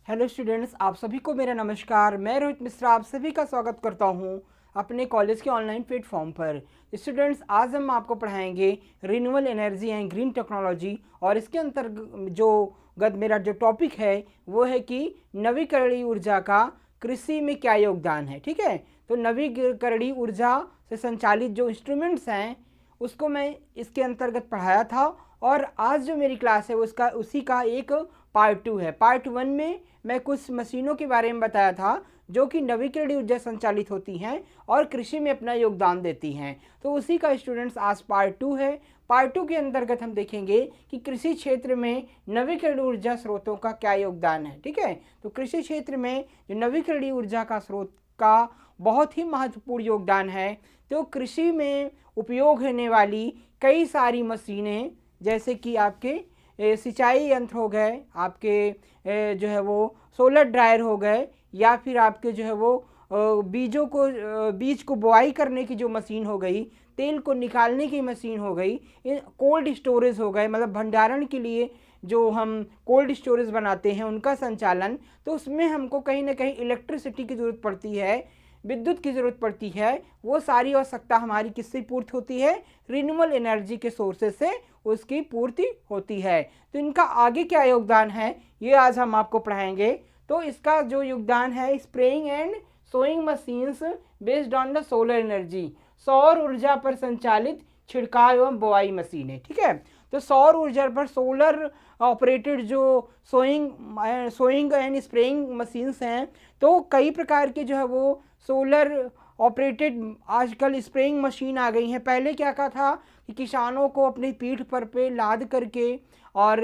Hello students, आप सभी को मेरा नमस्कार। मैं रोहित मिश्रा आप सभी का स्वागत करता हूं अपने कॉलेज के ऑनलाइन प्लेटफॉर्म पर। स्टूडेंट्स, आज हम आपको पढ़ाएंगे renewable energy and green technology, और इसके अंतर्गत मेरा जो टॉपिक है वो है कि नवीकरणीय ऊर्जा का कृषि में क्या योगदान है। ठीक है, तो नवीकरणीय ऊर्जा से संचालित जो इंस्ट्रूमेंट्स हैं उसको मैं इसके अंतर्गत पढ़ाया था, और आज जो मेरी क्लास है उसका उसी का एक पार्ट 2 है। पार्ट 1 में मैं कुछ मशीनों के बारे में बताया था जो कि नवीकरणीय ऊर्जा संचालित होती हैं और कृषि में अपना योगदान देती हैं। तो उसी का स्टूडेंट्स आज पार्ट 2 है। पार्ट 2 के अंतर्गत हम देखेंगे कि कृषि क्षेत्र में नवीकरणीय ऊर्जा स्रोतों का क्या योगदान है। ठीक है, तो कृषि क्षेत्र में जो नवीकरणीय ऊर्जा का स्रोत का बहुत ही महत्वपूर्ण योगदान है। तो कृषि में उपयोग होने वाली कई सारी मशीनें, जैसे कि आपके सिंचाई यंत्र हो गए, आपके जो है वो सोलर ड्रायर हो गए, या फिर आपके जो है वो बीज को बुआई करने की जो मशीन हो गई, तेल को निकालने की मशीन हो गई, कोल्ड स्टोरेज हो गए, मतलब भंडारण के लिए जो हम कोल्ड स्टोरेज बनाते हैं उनका संचालन। तो उसमें हमको कहीं ना कहीं इलेक्ट्रिसिटी की ज़रूरत पड़ती है, विद्युत की ज़रूरत पड़ती है। वो सारी आवश्यकता हमारी किससे पूर्ति होती है? रिन्यूएबल एनर्जी के सोर्सेज से उसकी पूर्ति होती है। तो इनका आगे क्या योगदान है ये आज हम आपको पढ़ाएंगे। तो इसका जो योगदान है, spraying and sowing machines based on the solar energy, सौर ऊर्जा पर संचालित छिड़काव एवं बुआई मशीनें। ठीक है, तो सौर ऊर्जा पर सोलर ऑपरेटेड जो सोइंग एंड स्प्रेइंग मशीन्स हैं, तो कई प्रकार के जो है वो सोलर ऑपरेटेड आजकल स्प्रेइंग मशीन आ गई हैं। पहले क्या था कि किसानों को अपनी पीठ पर पे लाद करके और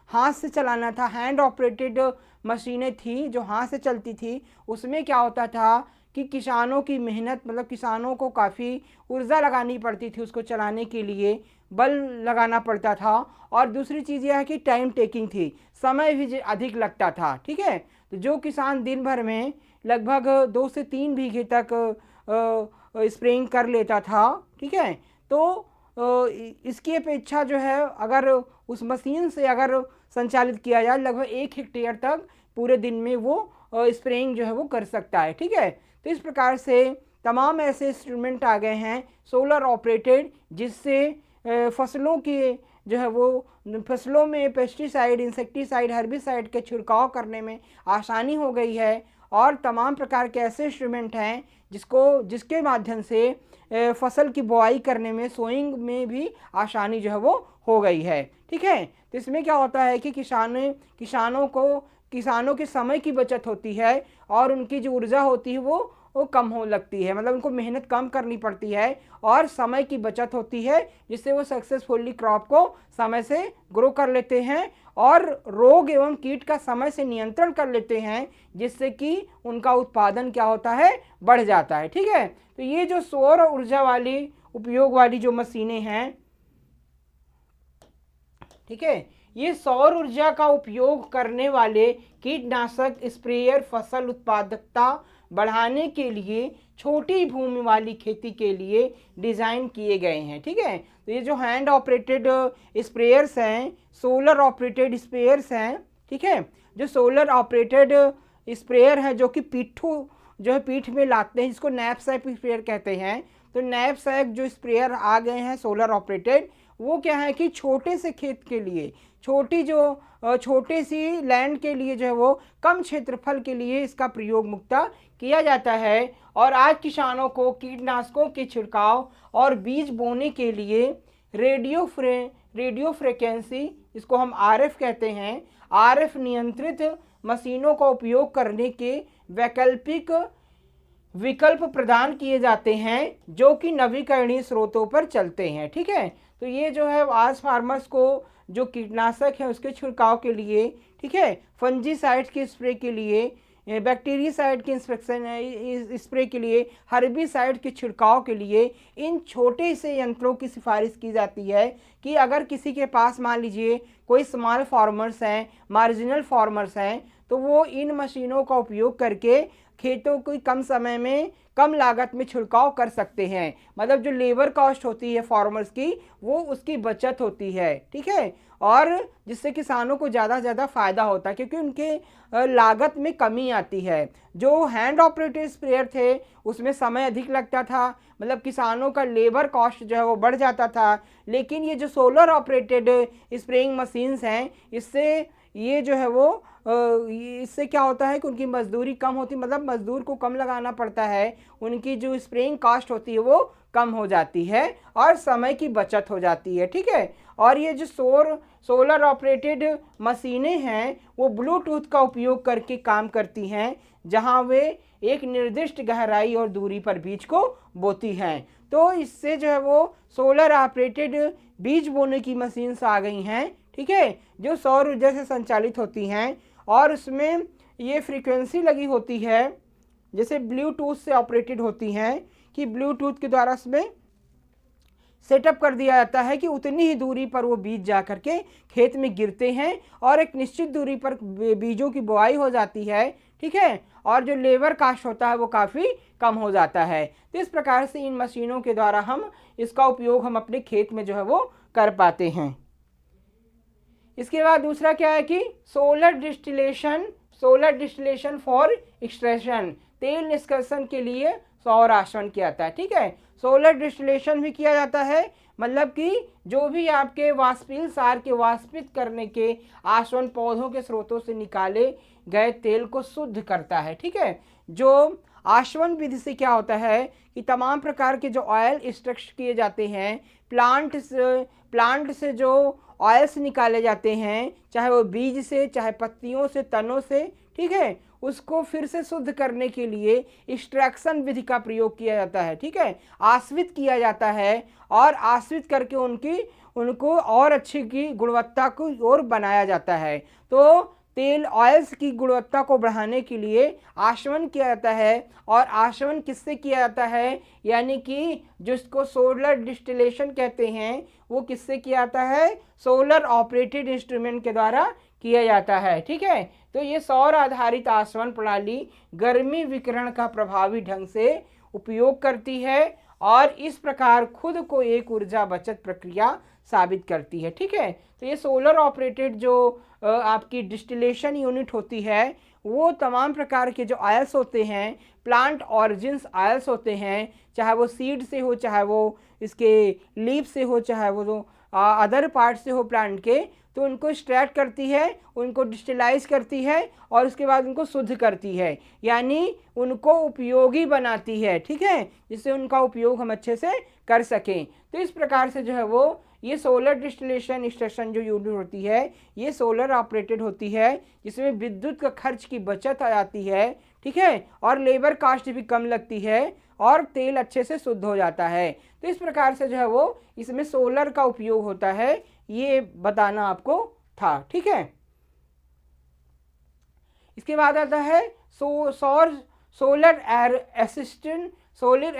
हाथ से चलाना था। हैंड ऑपरेटेड मशीनें थी जो हाथ से चलती थी। उसमें क्या होता था कि किसानों की मेहनत, मतलब किसानों को काफ़ी ऊर्जा लगानी पड़ती थी, उसको चलाने के लिए बल लगाना पड़ता था। और दूसरी चीज़ यह है कि टाइम टेकिंग थी, समय भी अधिक लगता था। ठीक है, तो जो किसान दिन भर में लगभग 2 से 3 बीघे तक स्प्रेइंग कर लेता था, ठीक है, तो इसकी अपेक्षा जो है अगर उस मशीन से अगर संचालित किया जाए, लगभग 1 हेक्टेयर तक पूरे दिन में वो स्प्रेइंग जो है वो कर सकता है। ठीक है, तो इस प्रकार से तमाम ऐसे इंस्ट्रूमेंट आ गए हैं सोलर ऑपरेटेड, जिससे फसलों की जो है वो फसलों में पेस्टिसाइड, इंसेक्टिसाइड, हर्बिसाइड के छिड़काव करने में आसानी हो गई है। और तमाम प्रकार के ऐसे इंस्ट्रूमेंट हैं जिसके माध्यम से फसल की बुआई करने में, सोइंग में भी आसानी जो है वो हो गई है। ठीक है, तो इसमें क्या होता है कि किसानों के समय की बचत होती है, और उनकी जो ऊर्जा होती है वो कम हो लगती है, मतलब उनको मेहनत कम करनी पड़ती है और समय की बचत होती है, जिससे वो सक्सेसफुली क्रॉप को समय से ग्रो कर लेते हैं और रोग एवं कीट का समय से नियंत्रण कर लेते हैं, जिससे कि उनका उत्पादन क्या होता है? बढ़ जाता है। ठीक है, तो ये जो सौर ऊर्जा वाली उपयोग वाली जो मशीनें हैं, ठीक है, ये सौर ऊर्जा का उपयोग करने वाले कीटनाशक स्प्रेयर फसल उत्पादकता बढ़ाने के लिए छोटी भूमि वाली खेती के लिए डिज़ाइन किए गए हैं। ठीक है, तो ये जो हैंड ऑपरेटेड स्प्रेयर्स हैं, सोलर ऑपरेटेड स्प्रेयर्स हैं। ठीक है, जो सोलर ऑपरेटेड स्प्रेयर है जो कि पीठ में लाते हैं, जिसको नैपसैक स्प्रेयर कहते हैं। तो नैपसैक जो स्प्रेयर आ गए हैं सोलर ऑपरेटेड, वो क्या है कि छोटे से खेत के लिए, छोटी सी लैंड के लिए जो है वो कम क्षेत्रफल के लिए इसका प्रयोग मुख्यतः किया जाता है। और आज किसानों को कीटनाशकों के छिड़काव और बीज बोने के लिए रेडियो फ्रिक्वेंसी, इसको हम आरएफ कहते हैं, आरएफ नियंत्रित मशीनों का उपयोग करने के वैकल्पिक विकल्प प्रदान किए जाते हैं, जो कि नवीकरणीय स्रोतों पर चलते हैं। ठीक है, तो ये जो है आज फार्मर्स को जो कीटनाशक है उसके छिड़काव के लिए, ठीक है, फंजीसाइड के स्प्रे के लिए, बैक्टीरियासाइड के स्प्रे के लिए, हर्बिसाइड के छिड़काव के लिए इन छोटे से यंत्रों की सिफारिश की जाती है कि अगर किसी के पास मान लीजिए कोई स्मॉल फार्मर्स हैं, मार्जिनल फार्मर्स हैं, तो वो इन मशीनों का उपयोग करके खेतों को कम समय में कम लागत में छिड़काव कर सकते हैं। मतलब जो लेबर कॉस्ट होती है फार्मर्स की, वो उसकी बचत होती है। ठीक है, और जिससे किसानों को ज़्यादा से ज़्यादा फ़ायदा होता है, क्योंकि उनके लागत में कमी आती है। जो हैंड ऑपरेटेड स्प्रेयर थे उसमें समय अधिक लगता था, मतलब किसानों का लेबर कॉस्ट जो है वो बढ़ जाता था। लेकिन ये जो सोलर ऑपरेटेड स्प्रेइंग मशीन्स हैं, इससे ये जो है वो इससे क्या होता है कि उनकी मजदूरी कम होती, मतलब मजदूर को कम लगाना पड़ता है, उनकी जो स्प्रेइंग कॉस्ट होती है वो कम हो जाती है और समय की बचत हो जाती है। ठीक है। और ये जो सोलर ऑपरेटेड मशीनें हैं वो ब्लूटूथ का उपयोग करके काम करती हैं, जहां वे एक निर्दिष्ट गहराई और दूरी पर बीज को बोती हैं। तो इससे जो है वो सोलर ऑपरेटेड बीज बोने की मशीन्स आ गई हैं। ठीक है, जो सौर ऊर्जा से संचालित होती हैं और उसमें ये फ्रीक्वेंसी लगी होती है, जैसे ब्लूटूथ से ऑपरेटेड होती हैं, कि ब्लूटूथ के द्वारा उसमें सेटअप कर दिया जाता है कि उतनी ही दूरी पर वो बीज जा करके खेत में गिरते हैं और एक निश्चित दूरी पर बीजों की बुआई हो जाती है। ठीक है, और जो लेबर कास्ट होता है वो काफ़ी कम हो जाता है। तो इस प्रकार से इन मशीनों के द्वारा हम इसका उपयोग हम अपने खेत में जो है वो कर पाते हैं। इसके बाद दूसरा क्या है कि सोलर डिस्टिलेशन फॉर एक्सट्रैक्शन, तेल निष्कर्षण के लिए सौर आसवन किया जाता है। ठीक है, सोलर डिस्टिलेशन भी किया जाता है, मतलब कि जो भी आपके वाष्पील सार के वाष्पित करने के आसवन पौधों के स्रोतों से निकाले गए तेल को शुद्ध करता है। ठीक है, जो आसवन विधि से क्या होता है कि तमाम प्रकार के जो ऑयल एक्सट्रैक्ट किए जाते हैं प्लांट से जो ऑयल्स निकाले जाते हैं, चाहे वो बीज से, चाहे पत्तियों से, तनों से, ठीक है, उसको फिर से शुद्ध करने के लिए एक्सट्रैक्शन विधि का प्रयोग किया जाता है। ठीक है, आश्रित किया जाता है और आश्रित करके उनको और अच्छी की गुणवत्ता को और बनाया जाता है। तो तेल ऑयल्स की गुणवत्ता को बढ़ाने के लिए आशवन किया जाता है, और आशवन किससे किया जाता है, यानी कि जिसको सोलर डिस्टिलेशन कहते हैं वो किससे किया जाता है, सोलर ऑपरेटेड इंस्ट्रूमेंट के द्वारा किया जाता है। ठीक है, तो ये सौर आधारित आसवन प्रणाली गर्मी विकिरण का प्रभावी ढंग से उपयोग करती है और इस प्रकार खुद को एक ऊर्जा बचत प्रक्रिया साबित करती है। ठीक है, तो ये सोलर ऑपरेटेड जो आपकी डिस्टिलेशन यूनिट होती है वो तमाम प्रकार के जो ऑयल्स होते हैं, प्लांट ऑरिजिन्स ऑयल्स होते हैं, चाहे वो सीड से हो, चाहे वो इसके लीफ से हो, चाहे वो जो अदर पार्ट से हो प्लांट के, तो उनको एक्सट्रैक्ट करती है, उनको डिस्टिलाइज करती है और उसके बाद उनको शुद्ध करती है, यानी उनको उपयोगी बनाती है। ठीक है, जिससे उनका उपयोग हम अच्छे से कर सकें। तो इस प्रकार से जो है वो ये सोलर डिस्टिलेशन एक्सट्रैक्शन जो यूनिट होती है ये सोलर ऑपरेटेड होती है, जिसमें विद्युत का खर्च की बचत आ जाती है। ठीक है, और लेबर कास्ट भी कम लगती है और तेल अच्छे से शुद्ध हो जाता है। तो इस प्रकार से जो है वो इसमें सोलर का उपयोग होता है, ये बताना आपको था। ठीक है, इसके बाद आता है solar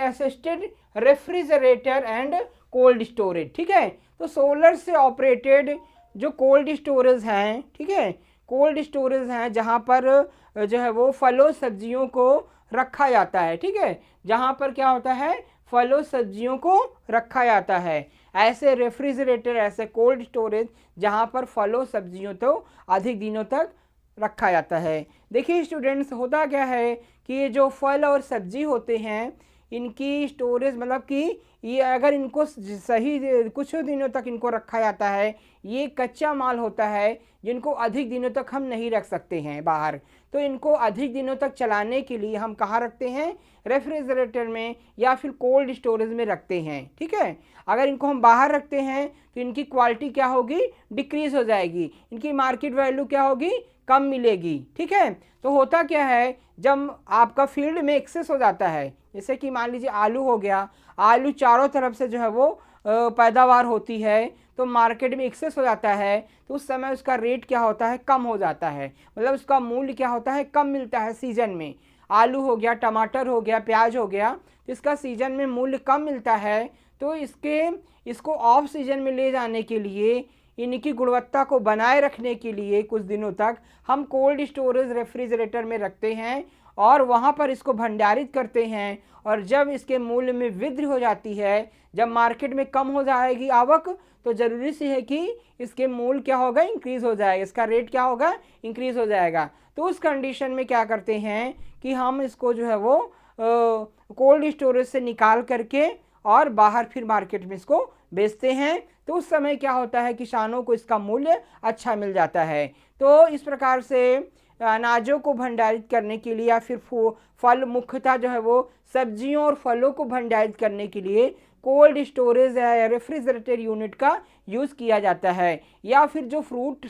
assisted refrigerator and cold storage. ठीक है, तो सोलर से ऑपरेटेड जो कोल्ड स्टोरेज हैं, ठीक है, कोल्ड स्टोरेज हैं जहाँ पर जो है वो फलों सब्जियों को रखा जाता है। ठीक है, जहाँ पर क्या होता है, फलों सब्जियों को रखा जाता है, ऐसे रेफ्रिजरेटर, ऐसे कोल्ड स्टोरेज जहाँ पर फलों सब्जियों तो अधिक दिनों तक रखा जाता है। देखिए स्टूडेंट्स, होता क्या है कि ये जो फल और सब्जी होते हैं इनकी स्टोरेज, मतलब कि ये अगर इनको सही कुछ दिनों तक इनको रखा जाता है, ये कच्चा माल होता है जिनको अधिक दिनों तक हम नहीं रख सकते हैं बाहर, तो इनको अधिक दिनों तक चलाने के लिए हम कहाँ रखते हैं, रेफ्रिजरेटर में या फिर कोल्ड स्टोरेज में रखते हैं। ठीक है, अगर इनको हम बाहर रखते हैं तो इनकी क्वालिटी क्या होगी, डिक्रीज हो जाएगी, इनकी मार्केट वैल्यू क्या होगी, कम मिलेगी। ठीक है, तो होता क्या है, जब आपका फील्ड में एक्सेस हो जाता है, जैसे कि मान लीजिए आलू हो गया, आलू चारों तरफ से जो है वो पैदावार होती है, तो मार्केट में एक्सेस हो जाता है, तो उस समय उसका रेट क्या होता है, कम हो जाता है, मतलब उसका मूल्य क्या होता है, कम मिलता है सीजन में। आलू हो गया, टमाटर हो गया, प्याज हो गया, तो इसका सीजन में मूल्य कम मिलता है, तो इसको ऑफ सीजन में ले जाने के लिए, इनकी गुणवत्ता को बनाए रखने के लिए कुछ दिनों तक हम कोल्ड स्टोरेज रेफ्रिजरेटर में रखते हैं और वहाँ पर इसको भंडारित करते हैं, और जब इसके मूल्य में वृद्धि हो जाती है, जब मार्केट में कम हो जाएगी आवक, तो ज़रूरी सी है कि इसके मूल्य क्या होगा, इंक्रीज़ हो जाएगा, इसका रेट क्या होगा, इंक्रीज़ हो जाएगा। तो उस कंडीशन में क्या करते हैं कि हम इसको जो है वो कोल्ड स्टोरेज से निकाल करके और बाहर फिर मार्केट में इसको बेचते हैं। तो उस समय क्या होता है, किसानों को इसका मूल्य अच्छा मिल जाता है। तो इस प्रकार से अनाजों को भंडारित करने के लिए या फिर फल, मुख्यतः जो है वो सब्जियों और फलों को भंडारित करने के लिए कोल्ड स्टोरेज या रेफ्रिजरेटर यूनिट का यूज़ किया जाता है। या फिर जो फ्रूट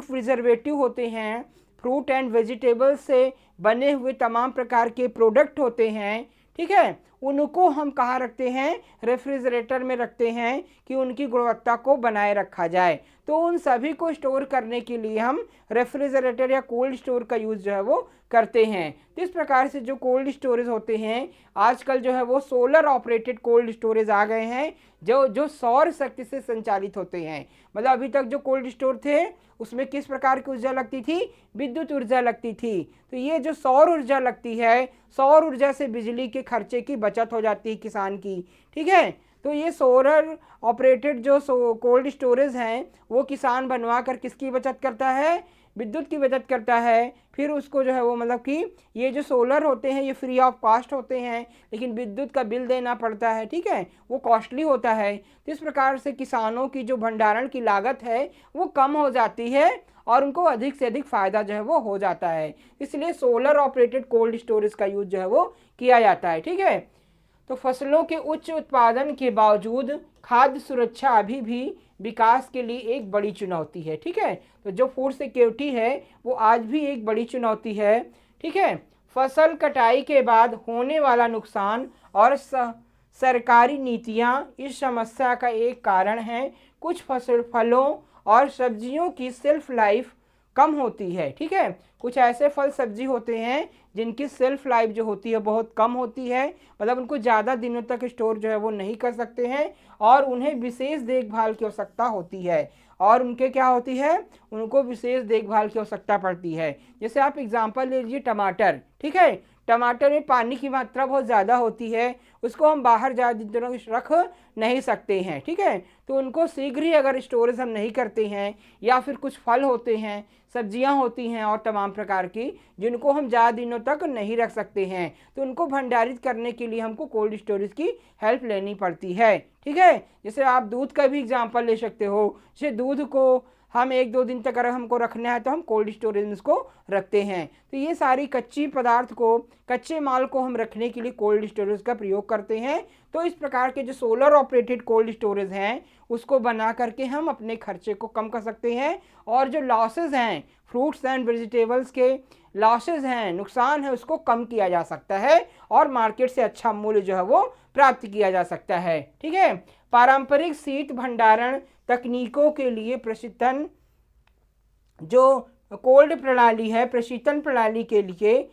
प्रिजर्वेटिव होते हैं, फ्रूट एंड वेजिटेबल्स से बने हुए तमाम प्रकार के प्रोडक्ट होते हैं, ठीक है, उनको हम कहाँ रखते हैं, रेफ्रिजरेटर में रखते हैं कि उनकी गुणवत्ता को बनाए रखा जाए। तो उन सभी को स्टोर करने के लिए हम रेफ्रिजरेटर या कोल्ड स्टोर का यूज़ जो है वो करते हैं। तो इस प्रकार से जो कोल्ड स्टोरेज होते हैं, आजकल जो है वो सोलर ऑपरेटेड कोल्ड स्टोरेज आ गए हैं, जो सौर शक्ति से संचालित होते हैं। मतलब अभी तक जो कोल्ड स्टोर थे उसमें किस प्रकार की ऊर्जा लगती थी, विद्युत ऊर्जा लगती थी। तो ये जो सौर ऊर्जा लगती है, सौर ऊर्जा से बिजली के खर्चे की बचत हो जाती है किसान की, ठीक है। तो ये सोलर ऑपरेटेड जो कोल्ड स्टोरेज हैं वो किसान बनवा कर किसकी बचत करता है, विद्युत की बचत करता है। फिर उसको जो है वो मतलब कि ये जो सोलर होते हैं ये फ्री ऑफ कॉस्ट होते हैं, लेकिन विद्युत का बिल देना पड़ता है, ठीक है, वो कॉस्टली होता है। तो इस प्रकार से किसानों की जो भंडारण की लागत है वो कम हो जाती है और उनको अधिक से अधिक फ़ायदा जो है वो हो जाता है। इसलिए सोलर ऑपरेटेड कोल्ड स्टोरेज का यूज़ जो है वो किया जाता है, ठीक है। तो फसलों के उच्च उत्पादन के बावजूद खाद्य सुरक्षा अभी भी विकास के लिए एक बड़ी चुनौती है, ठीक है। तो जो फूड सिक्योरिटी है वो आज भी एक बड़ी चुनौती है, ठीक है। फसल कटाई के बाद होने वाला नुकसान और सरकारी नीतियां इस समस्या का एक कारण है। कुछ फलों और सब्जियों की सेल्फ लाइफ कम होती है, ठीक है। कुछ ऐसे फल सब्जी होते हैं जिनकी सेल्फ लाइफ जो होती है बहुत कम होती है, मतलब उनको ज़्यादा दिनों तक स्टोर जो है वो नहीं कर सकते हैं और उन्हें विशेष देखभाल की आवश्यकता होती है। और उनके क्या होती है, उनको विशेष देखभाल की आवश्यकता पड़ती है। जैसे आप एग्जांपल ले लीजिए टमाटर, ठीक है। टमाटर में पानी की मात्रा बहुत ज़्यादा होती है, उसको हम बाहर ज़्यादा दिनों रख नहीं सकते हैं, ठीक है। तो उनको शीघ्र ही अगर स्टोरेज हम नहीं करते हैं, या फिर कुछ फल होते हैं, सब्जियां होती हैं और तमाम प्रकार की जिनको हम ज़्यादा दिनों तक नहीं रख सकते हैं, तो उनको भंडारित करने के लिए हमको कोल्ड स्टोरेज की हेल्प लेनी पड़ती है, ठीक है। जैसे आप दूध का भी एग्जांपल ले सकते हो। जैसे दूध को हम 1-2 दिन तक अगर हमको रखना है तो हम कोल्ड स्टोरेज में इसको रखते हैं। तो ये सारी कच्चे माल को हम रखने के लिए कोल्ड स्टोरेज का प्रयोग करते हैं। तो इस प्रकार के जो सोलर ऑपरेटेड कोल्ड स्टोरेज हैं उसको बना करके हम अपने खर्चे को कम कर सकते हैं, और जो लॉसेज हैं, फ्रूट्स एंड वेजिटेबल्स के लॉसेज हैं, नुकसान है, उसको कम किया जा सकता है और मार्केट से अच्छा मूल्य जो है वो प्राप्त किया जा सकता है, ठीक है। पारंपरिक शीत भंडारण तकनीकों के लिए प्रशीतन जो कोल्ड प्रणाली है, प्रशीतन प्रणाली के लिए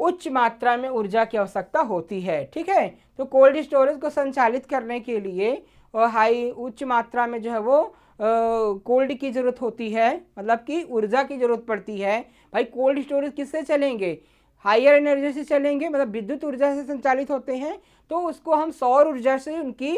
उच्च मात्रा में ऊर्जा की आवश्यकता होती है, ठीक है। तो कोल्ड स्टोरेज को संचालित करने के लिए उच्च मात्रा में जो है वो कोल्ड की ज़रूरत होती है, मतलब कि ऊर्जा की ज़रूरत पड़ती है। भाई कोल्ड स्टोरेज किससे चलेंगे, हायर एनर्जी से चलेंगे, मतलब विद्युत ऊर्जा से संचालित होते हैं। तो उसको हम सौर ऊर्जा से उनकी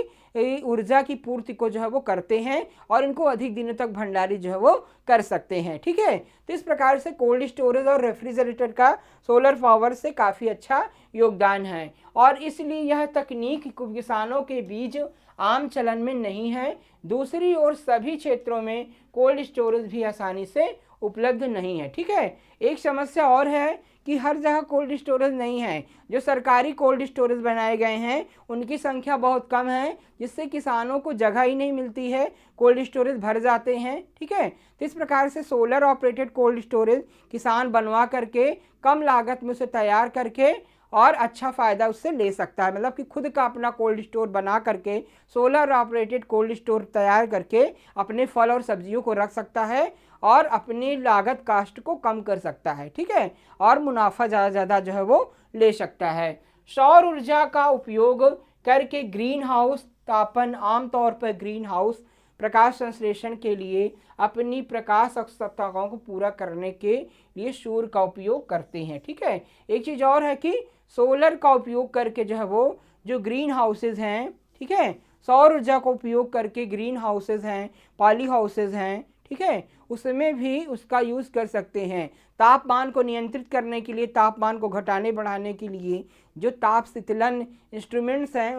ऊर्जा की पूर्ति को जो है वो करते हैं और इनको अधिक दिनों तक भंडारित जो है वो कर सकते हैं, ठीक है। तो इस प्रकार से कोल्ड स्टोरेज और रेफ्रिजरेटर का सोलर पावर से काफ़ी अच्छा योगदान है, और इसलिए यह तकनीक किसानों के बीच आम चलन में नहीं है। दूसरी ओर सभी क्षेत्रों में कोल्ड स्टोरेज भी आसानी से उपलब्ध नहीं है, ठीक है। एक समस्या और है कि हर जगह कोल्ड स्टोरेज नहीं है। जो सरकारी कोल्ड स्टोरेज बनाए गए हैं उनकी संख्या बहुत कम है, जिससे किसानों को जगह ही नहीं मिलती है, कोल्ड स्टोरेज भर जाते हैं, ठीक है। तो इस प्रकार से सोलर ऑपरेटेड कोल्ड स्टोरेज किसान बनवा करके कम लागत में उसे तैयार करके और अच्छा फ़ायदा उससे ले सकता है। मतलब कि खुद का अपना कोल्ड स्टोर बना करके सोलर ऑपरेटेड कोल्ड स्टोर तैयार करके अपने फल और सब्जियों को रख सकता है और अपनी लागत कास्ट को कम कर सकता है, ठीक है, और मुनाफा ज़्यादा जो है वो ले सकता है। सौर ऊर्जा का उपयोग करके ग्रीन हाउस तापन, आमतौर पर ग्रीन हाउस प्रकाश संश्लेषण के लिए अपनी प्रकाश आवश्यकताओं को पूरा करने के लिए सूर्य का उपयोग करते हैं। ठीक है, एक चीज़ और है कि सोलर का उपयोग करके जो है वो जो ग्रीन हाउसेज हैं, ठीक है, सौर ऊर्जा का उपयोग करके ग्रीन हाउसेज हैं, पॉली हाउसेज हैं, ठीक है, उसमें भी उसका यूज़ कर सकते हैं। तापमान को नियंत्रित करने के लिए, तापमान को घटाने बढ़ाने के लिए जो ताप शीतलन इंस्ट्रूमेंट्स हैं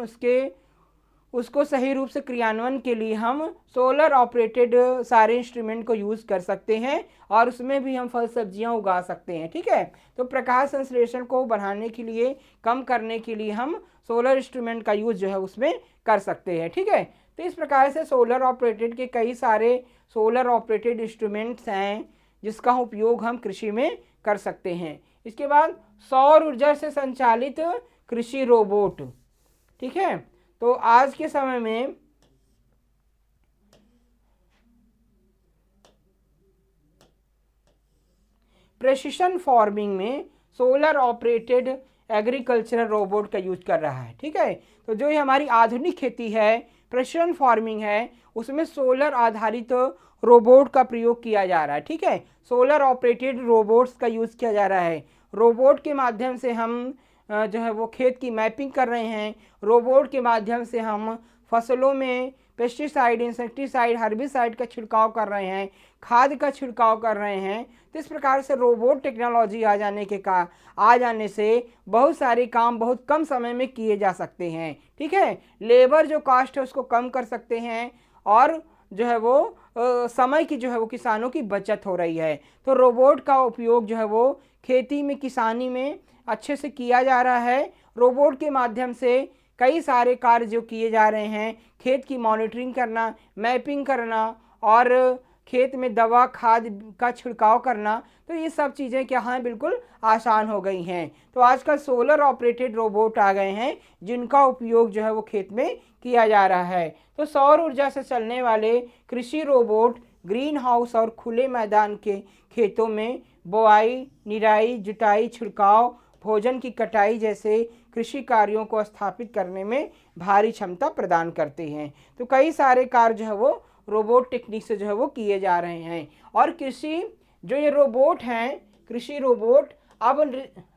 उसको सही रूप से क्रियान्वयन के लिए हम सोलर ऑपरेटेड सारे इंस्ट्रूमेंट को यूज़ कर सकते हैं और उसमें भी हम फल सब्जियां उगा सकते हैं। ठीक है, तो प्रकाश संश्लेषण को बढ़ाने के लिए, कम करने के लिए हम सोलर इंस्ट्रूमेंट का यूज़ जो है उसमें कर सकते हैं। ठीक है, तो इस प्रकार से सोलर ऑपरेटेड के कई सारे सोलर ऑपरेटेड इंस्ट्रूमेंट्स हैं जिसका उपयोग हम कृषि में कर सकते हैं। इसके बाद सौर ऊर्जा से संचालित कृषि रोबोट। ठीक है, तो आज के समय में प्रेसिशन फार्मिंग में सोलर ऑपरेटेड एग्रीकल्चरल रोबोट का यूज कर रहा है। ठीक है, तो जो ये हमारी आधुनिक खेती है, प्रेसिशन फार्मिंग है, उसमें सोलर आधारित रोबोट का प्रयोग किया जा रहा है। ठीक है, सोलर ऑपरेटेड रोबोट्स का यूज़ किया जा रहा है। रोबोट के माध्यम से हम जो है वो खेत की मैपिंग कर रहे हैं। रोबोट के माध्यम से हम फसलों में पेस्टिसाइड, इंसेक्टिसाइड, हर्बिसाइड का छिड़काव कर रहे हैं, खाद का छिड़काव कर रहे हैं। तो इस प्रकार से रोबोट टेक्नोलॉजी आ जाने से बहुत सारे काम बहुत कम समय में किए जा सकते हैं। ठीक है, लेबर जो कॉस्ट है उसको कम कर सकते हैं और जो है वो समय की जो है वो किसानों की बचत हो रही है। तो रोबोट का उपयोग जो है वो खेती में, किसानी में अच्छे से किया जा रहा है। रोबोट के माध्यम से कई सारे कार्य जो किए जा रहे हैं, खेत की मॉनिटरिंग करना, मैपिंग करना और खेत में दवा खाद का छिड़काव करना, तो ये सब चीज़ें क्या हैं, बिल्कुल आसान हो गई हैं। तो आजकल सोलर ऑपरेटेड रोबोट आ गए हैं जिनका उपयोग जो है वो खेत में किया जा रहा है। तो सौर ऊर्जा से चलने वाले कृषि रोबोट ग्रीन हाउस और खुले मैदान के खेतों में बोआई, निराई, जुताई, छिड़काव, भोजन की कटाई जैसे कृषि कार्यों को स्थापित करने में भारी क्षमता प्रदान करते हैं। तो कई सारे कार्य जो है वो रोबोट टेक्निक से जो है वो किए जा रहे हैं। और कृषि जो ये रोबोट हैं, कृषि रोबोट अब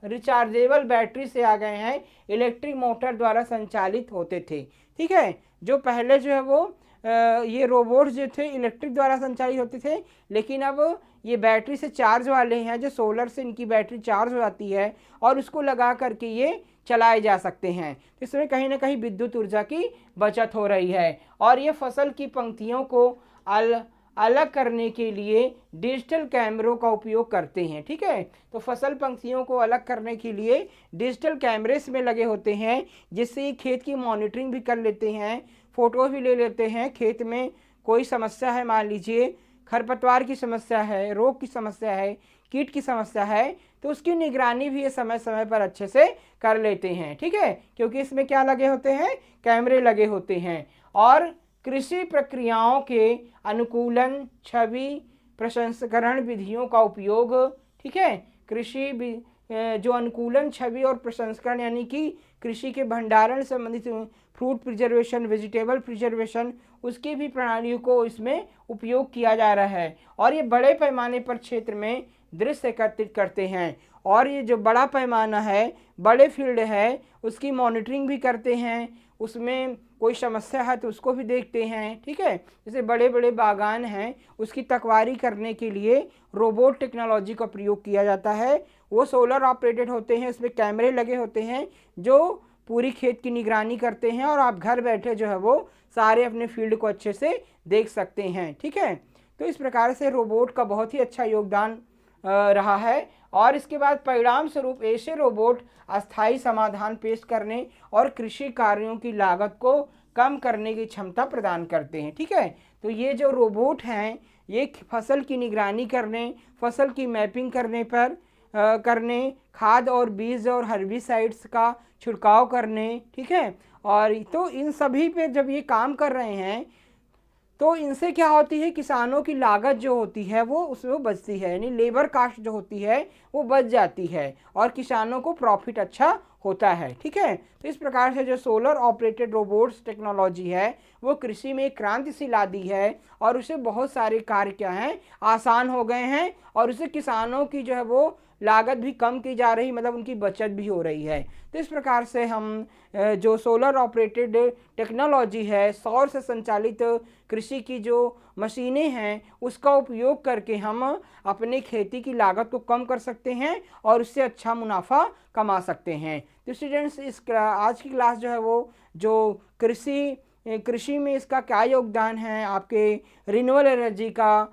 रिचार्जेबल बैटरी से आ गए हैं, इलेक्ट्रिक मोटर द्वारा संचालित होते थे। ठीक है, जो पहले जो है वो ये रोबोट जो थे इलेक्ट्रिक द्वारा संचालित होते थे, लेकिन अब ये बैटरी से चार्ज वाले हैं, जो सोलर से इनकी बैटरी चार्ज हो जाती है और उसको लगा करके ये चलाए जा सकते हैं। इसमें कहीं ना कहीं विद्युत ऊर्जा की बचत हो रही है। और ये फसल की पंक्तियों को अलग करने के लिए डिजिटल कैमरों का उपयोग करते हैं। ठीक है, तो फसल पंक्तियों को अलग करने के लिए डिजिटल कैमरे इसमें लगे होते हैं, जिससे खेत की मॉनिटरिंग भी कर लेते हैं, फ़ोटो भी ले लेते हैं। खेत में कोई समस्या है, मान लीजिए खरपतवार की समस्या है, रोग की समस्या है, कीट की समस्या है, तो उसकी निगरानी भी ये समय समय पर अच्छे से कर लेते हैं। ठीक है, क्योंकि इसमें क्या लगे होते हैं, कैमरे लगे होते हैं। और कृषि प्रक्रियाओं के अनुकूलन, छवि प्रसंस्करण विधियों का उपयोग, ठीक है, कृषि जो अनुकूलन, छवि और प्रसंस्करण यानी कि कृषि के भंडारण संबंधित फ्रूट प्रिजर्वेशन, वेजिटेबल प्रिजर्वेशन, उसकी भी प्रणालियों को इसमें उपयोग किया जा रहा है। और ये बड़े पैमाने पर क्षेत्र में दृश्य एकत्रित करते हैं और ये जो बड़ा पैमाना है, बड़े फील्ड है, उसकी मॉनिटरिंग भी करते हैं, उसमें कोई समस्या है तो उसको भी देखते हैं। ठीक है, जैसे बड़े बड़े बागान हैं, उसकी तकवारी करने के लिए रोबोट टेक्नोलॉजी का प्रयोग किया जाता है। वो सोलर ऑपरेटेड होते हैं, उसमें कैमरे लगे होते हैं जो पूरी खेत की निगरानी करते हैं और आप घर बैठे जो है वो सारे अपने फील्ड को अच्छे से देख सकते हैं। ठीक है, तो इस प्रकार से रोबोट का बहुत ही अच्छा योगदान रहा है। और इसके बाद परिणाम स्वरूप ऐसे रोबोट अस्थायी समाधान पेश करने और कृषि कार्यों की लागत को कम करने की क्षमता प्रदान करते हैं। ठीक है, तो ये जो रोबोट हैं ये फसल की निगरानी करने, फसल की मैपिंग करने, खाद और बीज और हर्बिसाइड्स का छिड़काव करने, ठीक है, और तो इन सभी पे जब ये काम कर रहे हैं तो इनसे क्या होती है, किसानों की लागत जो होती है वो उसमें बचती है, यानी लेबर कास्ट जो होती है वो बच जाती है और किसानों को प्रॉफिट अच्छा होता है। ठीक है, तो इस प्रकार से जो सोलर ऑपरेटेड रोबोट्स टेक्नोलॉजी है वो कृषि में क्रांति सी ला दी है और उससे बहुत सारे कार्य क्या हैं आसान हो गए हैं और उससे किसानों की जो है वो लागत भी कम की जा रही, मतलब उनकी बचत भी हो रही है। तो इस प्रकार से हम जो सोलर ऑपरेटेड टेक्नोलॉजी है, सौर से संचालित कृषि की जो मशीनें हैं उसका उपयोग करके हम अपने खेती की लागत को कम कर सकते हैं और उससे अच्छा मुनाफा कमा सकते हैं। तो स्टूडेंट्स, इस आज की क्लास जो है वो जो कृषि में इसका क्या योगदान है, आपके रिन्यूएबल एनर्जी का,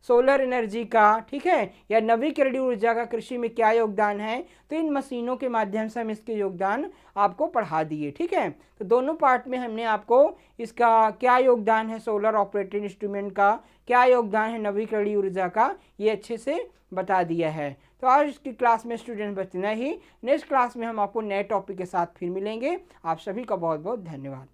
सोलर एनर्जी का, ठीक है, या नवीकरणीय ऊर्जा का कृषि में क्या योगदान है, तो इन मशीनों के माध्यम से हम इसके योगदान आपको पढ़ा दिए। ठीक है, तो दोनों पार्ट में हमने आपको इसका क्या योगदान है सोलर ऑपरेटेड इंस्ट्रूमेंट का, क्या योगदान है नवीकरणीय ऊर्जा का, ये अच्छे से बता दिया है। तो आज की क्लास में स्टूडेंट बस इतना ही। नेक्स्ट क्लास में हम आपको नए टॉपिक के साथ फिर मिलेंगे। आप सभी का बहुत बहुत धन्यवाद।